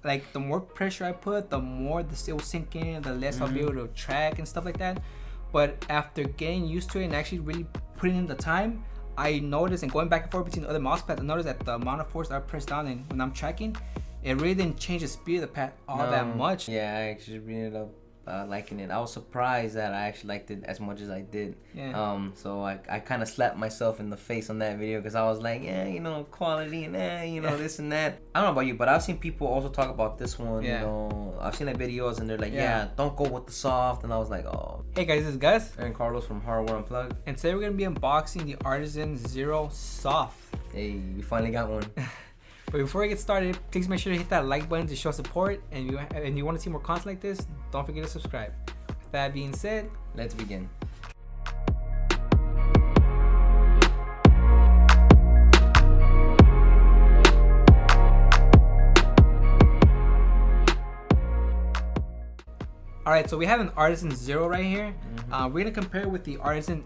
like the more pressure I put, the more it will sink in, the less I'll be able to track and stuff like that. But after getting used to it and actually really putting in the time, I noticed, and going back and forth between the other mouse pads, I noticed that the amount of force I press down and when I'm tracking, it really didn't change the speed of the pad all that much. Yeah, I actually ended up liking it. I was surprised that I actually liked it as much as I did. Yeah. So I kind of slapped myself in the face on that video because I was like, yeah, you know, quality and this and that. I don't know about you, but I've seen people also talk about this one. Yeah. You know, I've seen like videos and they're like, yeah, don't go with the soft. And I was like, oh. Hey guys, this is Gus And Carlos from Hardware Unplugged. and today we're gonna be unboxing the Artisan Zero Soft. Hey, we finally got one. But before we get started, please make sure to hit that like button to show support, and you want to see more content like this, don't forget to subscribe. With that being said, Let's begin. alright, so we have an Artisan Zero right here. We're gonna compare it with the Artisan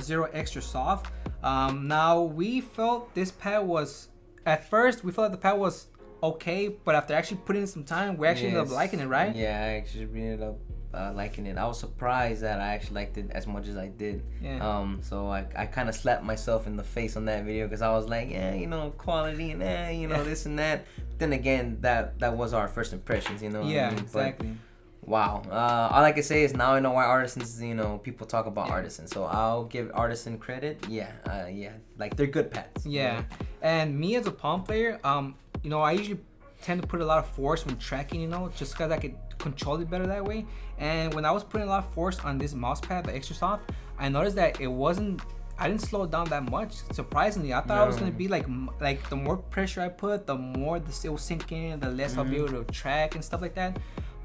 Zero Extra Soft. Now we felt this pad was, at first we felt like the pad was okay, but after actually putting in some time, we actually ended up liking it, right? Yeah, I actually ended up liking it. I was surprised that I actually liked it as much as I did. Yeah. So I kind of slapped myself in the face on that video because I was like, yeah, you know, quality and this and that. Then again, that was our first impressions, you know. Yeah, what I mean? exactly. But, wow. All I can say is now I know why artisans, people talk about artisans. So I'll give artisan credit. Yeah, like they're good pads. Yeah, and me as a palm player, I usually tend to put a lot of force when tracking, just because I could control it better that way. And when I was putting a lot of force on this mouse pad, the Extra Soft, I noticed that I didn't slow it down that much. Surprisingly, I thought I was gonna be like the more pressure I put, the more it will sink in, the less I'll be able to track and stuff like that.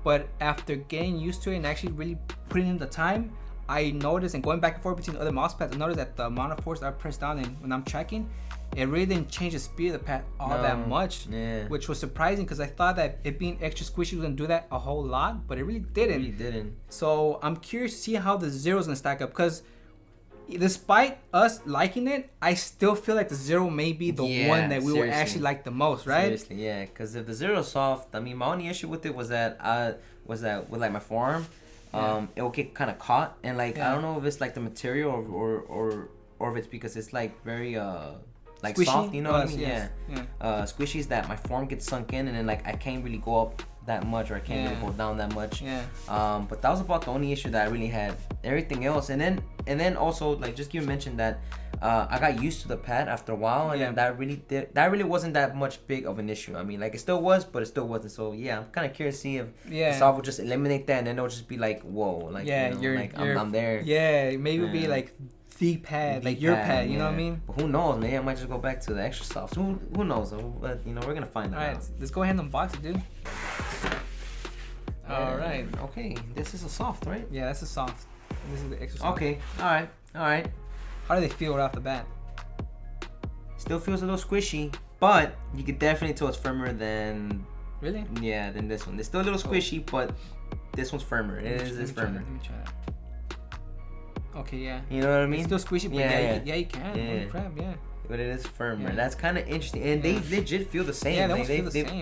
But after getting used to it and actually really putting in the time, I noticed, and going back and forth between the other mouse pads, I noticed that the amount of force I press down and when I'm tracking, it really didn't change the speed of the pad all that much, which was surprising because I thought that it being extra squishy was gonna do that a whole lot, but it really didn't. So I'm curious to see how the Zero is gonna stack up, because despite us liking it, I still feel like the Zero may be the one that we would actually like the most, right? Seriously, yeah. Because if the Zero Soft, I mean, my only issue with it was that with like my forearm, it will get kind of caught, and like I don't know if it's like the material or if it's because it's like very like squishy, soft, you know what I mean? Yes. Squishy is that my form gets sunk in, and then like I can't really go up that much, or I can't really go down that much. But that was about the only issue that I really had. Everything else, and then also, like, just you mentioned that I got used to the pad after a while, and then that really wasn't that much big of an issue. I mean, like, it still was, but it still wasn't. So yeah, I'm kind of curious to see if the soft will just eliminate that, and then it'll just be like, whoa, like, I'm there. Yeah, maybe it'll be like the pad, like your pad, you know what I mean? But who knows? Maybe I might just go back to the Extra Soft. Who knows? But we're gonna find out. All right, let's go ahead and unbox it, dude. All right. Okay, this is a soft, right? Yeah, that's a soft. This is the Extra Soft. Okay. All right. How do they feel right off the bat? Still feels a little squishy, but you could definitely tell it's firmer than. Really? Yeah, than this one. It's still a little squishy, but this one's firmer. It's firmer. Let me try that. Okay, yeah. You know what I mean? It's still squishy, but you can. Holy crap, yeah. But it is firmer. That's kind of interesting, and they legit feel the same. Yeah,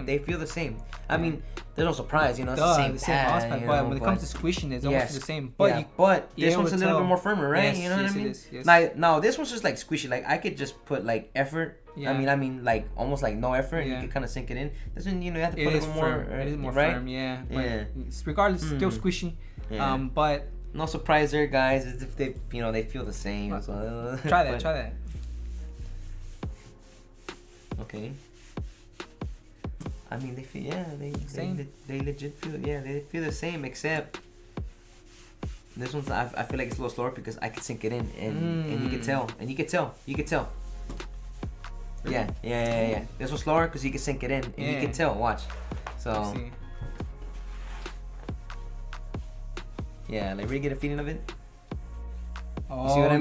they feel the same. I mean, there's no surprise, it's the same pad. But when it comes to squishing, it's almost the same. But but this one's a little bit more firmer, right? You know what I mean? Yes. Now this one's just like squishy. Like I could just put like effort. Yeah. I mean, like almost like no effort, and you can kind of sink it in. This one, you have to put a little more. It is more right? firm, yeah. But regardless, it's still squishy. Yeah. But no surprise there, guys. Is if they, they feel the same. So. Try that. Okay. I mean, they feel they legit feel they feel the same, except this one's I feel like it's a little slower because I can sink it in and you can tell. Yeah. This one's slower because you can sink it in and you can tell. Watch. So. Yeah, like really get a feeling of it. You see what I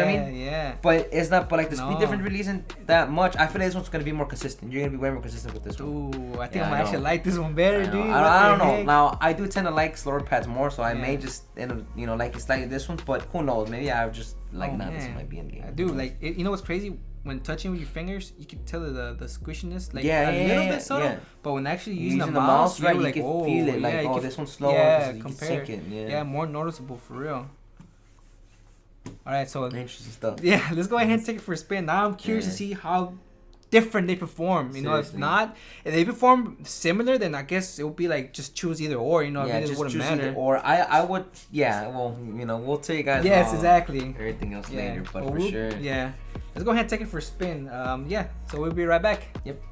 mean? Yeah. But it's not. But like the speed difference really isn't that much. I feel like this one's gonna be more consistent. You're gonna be way more consistent with this one. Ooh, I think I might actually like this one better, dude. I don't know. Now I do tend to like slower pads more, so I may just end up, like slightly this one. But who knows? Maybe I just like this might be in the game. Dude, like you know what's crazy? when touching with your fingers, you can tell the squishiness, like a little bit subtle. Yeah. But when actually using the mouse, right, you're you like, can oh, feel it. Like, yeah, this one's slower. Yeah, you compare. can sink it. Yeah, more noticeable for real. All right, so interesting stuff. Yeah, let's go ahead and take it for a spin. Now I'm curious to see how different they perform. You know, if they perform similar, then I guess it would be like just choose either or. You know, yeah, it really wouldn't matter. Or I would, well, we'll tell you guys. Yes, exactly. Everything else later, but for sure. Yeah, let's go ahead and take it for a spin. Yeah, so we'll be right back. Yep.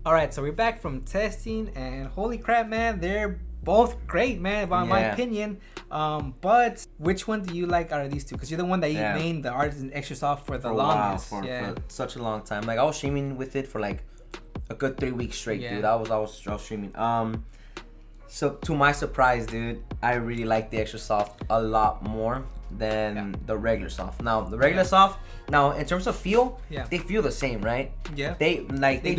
Alright, so we're back from testing, and holy crap, man, they're both great, man, in my opinion. But which one do you like out of these two? Because you're the one that you named the Artisan Xsoft for the longest. For such a long time. Like, I was streaming with it for like a good 3 weeks straight, dude. I was streaming. So to my surprise, dude, I really like the Xsoft a lot more than the regular soft. Now the regular soft, now in terms of feel, they feel the same, right? Yeah. They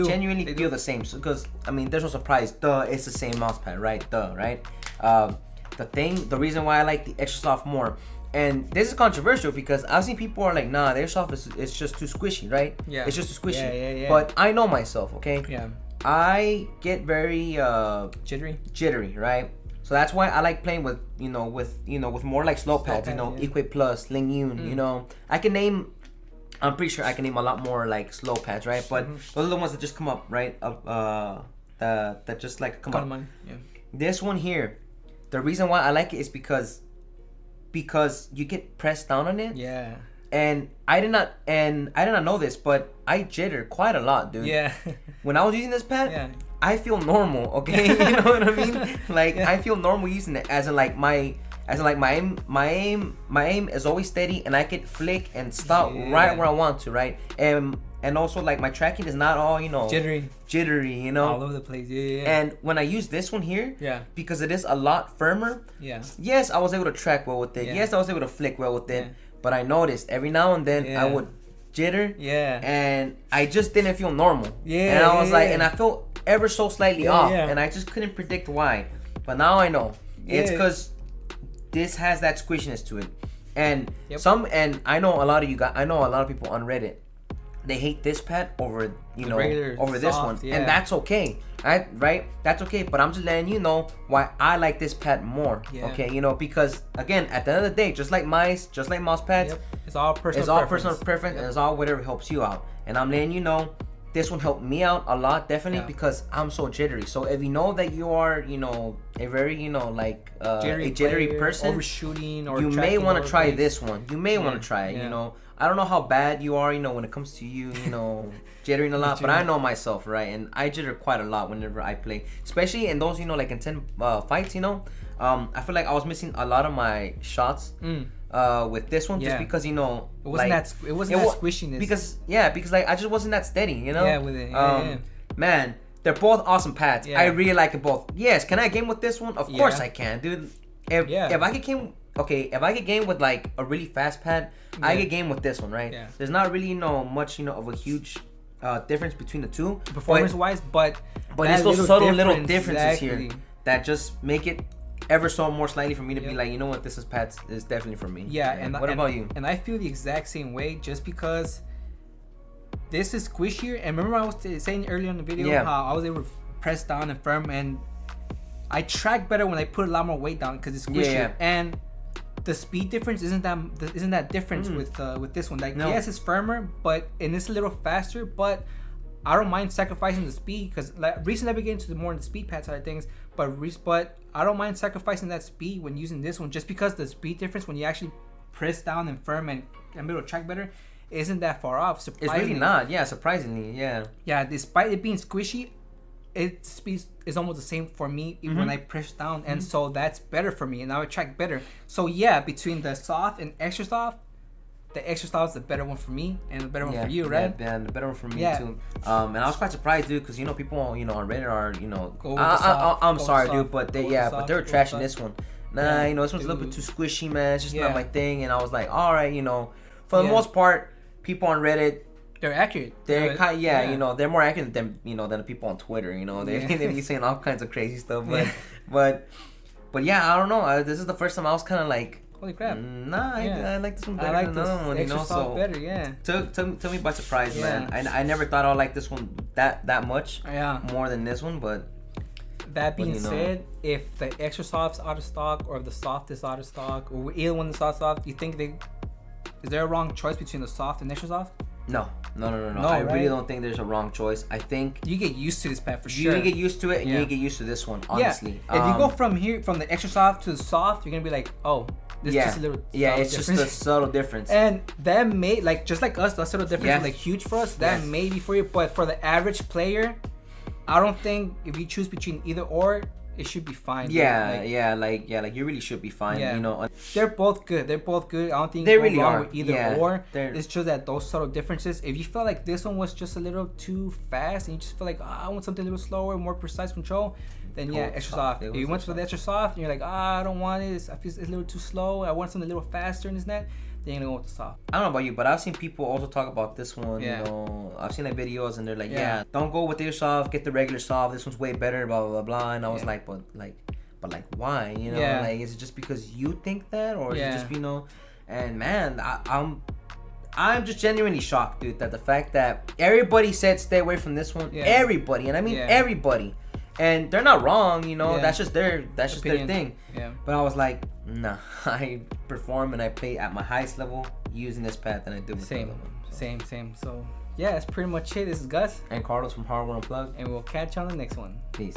genuinely feel the same. So, because I mean, there's no surprise. It's the same mouse pad, right? Right? The reason why I like the Xsoft more, and this is controversial because I've seen people are like, nah, the Xsoft is just too squishy, right? Yeah. It's just too squishy. Yeah. But I know myself, okay? Yeah. I get very jittery, right? So that's why I like playing with more like slow pads, Equate Plus, Ling Yun, I can name, I'm pretty sure I can name a lot more like slow pads, right? But those are the ones that just come up, right? That just like come up. Yeah. This one here, the reason why I like it is because you get pressed down on it. Yeah. And I did not know this, but I jitter quite a lot, dude. Yeah. When I was using this pad, I feel normal, okay? You know what I mean? Like, I feel normal using it, as in like my aim is always steady, and I can flick and stop right where I want to, right? And also like my tracking is not all jittery, all over the place. Yeah. And when I use this one here, because it is a lot firmer, yes, I was able to track well with it. Yes, I was able to flick well with it. But I noticed every now and then I would jitter, and I just didn't feel normal. And I was like, and I felt ever so slightly off, and I just couldn't predict why. But now I know it's because this has that squishiness to it, and and I know a lot of you guys. I know a lot of people on Reddit. They hate this pad over over this one, and that's okay. Right? That's okay. But I'm just letting you know why I like this pad more. Okay, because again, at the end of the day, just like mouse pads, it's all personal preference, and it's all whatever helps you out. And I'm letting you know, this one helped me out a lot, definitely, because I'm so jittery. So if you know that you are, a very, a jittery person, overshooting, or you may want to try this one. You may want to try it. I don't know how bad you are, when it comes to you, jittering a lot, but I know myself, right? And I jitter quite a lot whenever I play, especially in those, like intense fights, I feel like I was missing a lot of my shots with this one, just because, it wasn't that squishiness. Because like I just wasn't that steady, Yeah, with it. Man, they're both awesome pads. I really like it both. Yes, can I game with this one? Of course I can, dude. If I could game, if I could game with like a really fast pad, I could game with this one, right? There's not really much of a huge difference between the two, performance wise, but it's those subtle little differences here that just make it ever so more slightly for me to be like, you know what, this is Pat's. Is definitely for me. Yeah, and what about you? And I feel the exact same way, just because this is squishier. And remember I was saying earlier in the video how I was able to press down and firm, and I track better when I put a lot more weight down because it's squishier. And the speed difference isn't that difference with this one. Like yes, it's firmer, but and it's a little faster. But I don't mind sacrificing the speed because like recently I've been getting to more in the speed pad side of things. But I don't mind sacrificing that speed when using this one, just because the speed difference when you actually press down and firm and be able to track better isn't that far off. Surprisingly. It's really not. Yeah, surprisingly. Yeah. Yeah, despite it being squishy, its speed is almost the same for me when I press down, and so that's better for me, and now I track better. So yeah, between the soft and extra soft, the extra soft is the better one for me, and the better one for you, right? Yeah, the better one for me too. And I was quite surprised, dude, because people, on Reddit are, I'm sorry, dude, but they were trashing this one. Nah, this one's a little bit too squishy, man. It's just not my thing. And I was like, all right, for the most part, people on Reddit, they're accurate. They're kind, they're more accurate than than the people on Twitter. They be saying all kinds of crazy stuff. But yeah, I don't know. This is the first time I was kind of like, holy crap! Nah, I like this one better than the other one. Extra soft better, yeah. Took me by surprise, man. I never thought I'd like this one that much. Yeah. More than this one, but. That being said, if the extra soft's out of stock, or if the soft is out of stock, or either one is out of stock, you think is there a wrong choice between the soft and extra soft? No. I really don't think there's a wrong choice. I think you get used to this pad for sure. You get used to it, and you get used to this one. Honestly, if you go from the extra soft to the soft, you're gonna be like, oh, this is just a little it's just a subtle difference. And that may just like us, that subtle difference is like huge for us. That may be for you, but for the average player, I don't think if you choose between either or, it should be fine. Like you really should be fine. They're both good. I don't think they really are with either or. It's just that those subtle differences. If you felt like this one was just a little too fast, and you just feel like I want something a little slower, more precise control, then extra soft. If you went for the extra soft and you're like, I don't want it. I feel it's a little too slow. I want something a little faster and this and that. Then you're gonna go with the soft. I don't know about you, but I've seen people also talk about this one. I've seen videos and they're like, don't go with the soft, get the regular soft. This one's way better, blah blah blah blah. And I was like, but why? Like, is it just because you think that, or is it just And man, I'm just genuinely shocked, dude, that the fact that everybody said stay away from this one. Everybody, and I mean everybody. And they're not wrong, that's just their thing. Yeah. But I was like, nah, I perform and I play at my highest level using this pad than I do with the other one. Same. So yeah, that's pretty much it. This is Gus and Carlos from Hardware Unplugged, and we'll catch you on the next one. Peace.